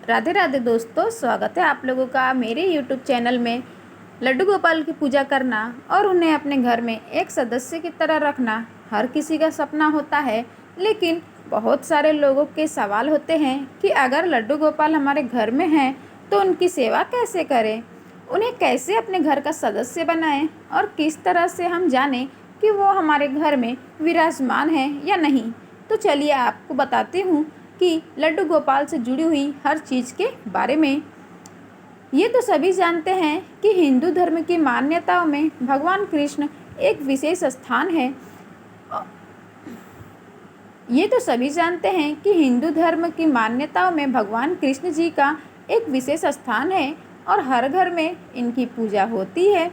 राधे राधे दोस्तों, स्वागत है आप लोगों का मेरे यूट्यूब चैनल में। लड्डू गोपाल की पूजा करना और उन्हें अपने घर में एक सदस्य की तरह रखना हर किसी का सपना होता है। लेकिन बहुत सारे लोगों के सवाल होते हैं कि अगर लड्डू गोपाल हमारे घर में हैं तो उनकी सेवा कैसे करें, उन्हें कैसे अपने घर का सदस्य बनाएं और किस तरह से हम जानें कि वो हमारे घर में विराजमान है या नहीं। तो चलिए आपको बताती हूँ कि लड्डू गोपाल से जुड़ी हुई हर चीज़ के बारे में। ये तो सभी जानते हैं कि हिंदू धर्म की मान्यताओं में भगवान कृष्ण एक विशेष स्थान है। ये तो सभी जानते हैं कि हिंदू धर्म की मान्यताओं में भगवान कृष्ण जी का एक विशेष स्थान है और हर घर में इनकी पूजा होती है।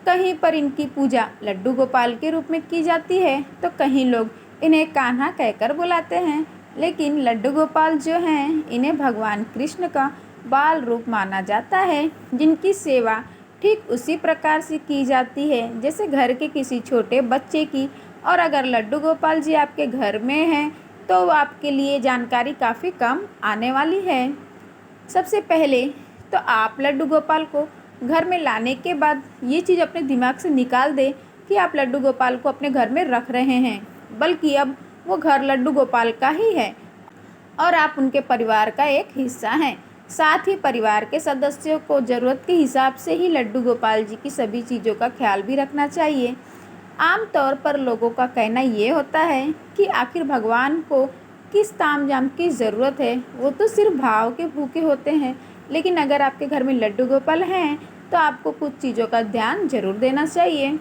कहीं पर इनकी पूजा लड्डू गोपाल के रूप में की जाती है तो कहीं लोग इन्हें कान्हा कहकर बुलाते हैं। लेकिन लड्डू गोपाल जो हैं इन्हें भगवान कृष्ण का बाल रूप माना जाता है, जिनकी सेवा ठीक उसी प्रकार से की जाती है जैसे घर के किसी छोटे बच्चे की। और अगर लड्डू गोपाल जी आपके घर में हैं तो आपके लिए जानकारी काफ़ी कम आने वाली है। सबसे पहले तो आप लड्डू गोपाल को घर में लाने के बाद ये चीज़ अपने दिमाग से निकाल दें कि आप लड्डू गोपाल को अपने घर में रख रहे हैं, बल्कि अब वो घर लड्डू गोपाल का ही है और आप उनके परिवार का एक हिस्सा हैं। साथ ही परिवार के सदस्यों को ज़रूरत के हिसाब से ही लड्डू गोपाल जी की सभी चीज़ों का ख्याल भी रखना चाहिए। आमतौर पर लोगों का कहना ये होता है कि आखिर भगवान को किस तामझाम की ज़रूरत है, वो तो सिर्फ भाव के भूखे होते हैं। लेकिन अगर आपके घर में लड्डू गोपाल हैं तो आपको कुछ चीज़ों का ध्यान जरूर देना चाहिए,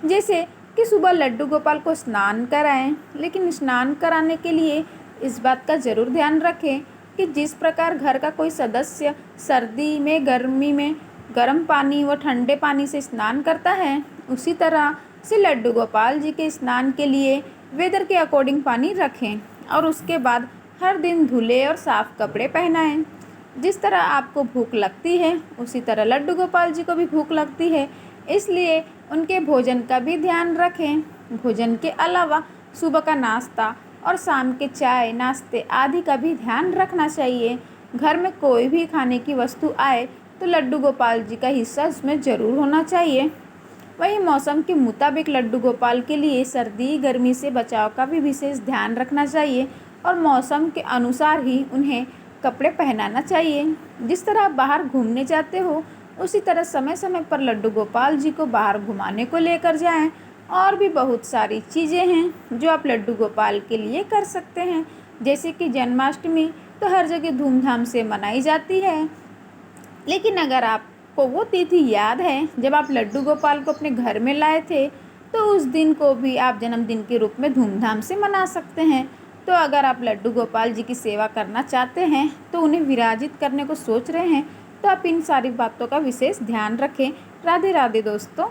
जैसे कि सुबह लड्डू गोपाल को स्नान कराएं। लेकिन स्नान कराने के लिए इस बात का ज़रूर ध्यान रखें कि जिस प्रकार घर का कोई सदस्य सर्दी में गर्मी में गर्म पानी व ठंडे पानी से स्नान करता है, उसी तरह से लड्डू गोपाल जी के स्नान के लिए वेदर के अकॉर्डिंग पानी रखें और उसके बाद हर दिन धुले और साफ़ कपड़े पहनाएं। जिस तरह आपको भूख लगती है उसी तरह लड्डू गोपाल जी को भी भूख लगती है, इसलिए उनके भोजन का भी ध्यान रखें। भोजन के अलावा सुबह का नाश्ता और शाम के चाय नाश्ते आदि का भी ध्यान रखना चाहिए। घर में कोई भी खाने की वस्तु आए तो लड्डू गोपाल जी का हिस्सा उसमें ज़रूर होना चाहिए। वहीं मौसम के मुताबिक लड्डू गोपाल के लिए सर्दी गर्मी से बचाव का भी विशेष ध्यान रखना चाहिए और मौसम के अनुसार ही उन्हें कपड़े पहनाना चाहिए। जिस तरह आप बाहर घूमने जाते हो उसी तरह समय समय पर लड्डू गोपाल जी को बाहर घुमाने को लेकर जाएं। और भी बहुत सारी चीज़ें हैं जो आप लड्डू गोपाल के लिए कर सकते हैं, जैसे कि जन्माष्टमी तो हर जगह धूमधाम से मनाई जाती है। लेकिन अगर आपको वो तिथि याद है जब आप लड्डू गोपाल को अपने घर में लाए थे, तो उस दिन को भी आप जन्मदिन के रूप में धूमधाम से मना सकते हैं। तो अगर आप लड्डू गोपाल जी की सेवा करना चाहते हैं तो उन्हें विराजित करने को सोच रहे हैं तो आप इन सारी बातों का विशेष ध्यान रखें। राधे राधे दोस्तों।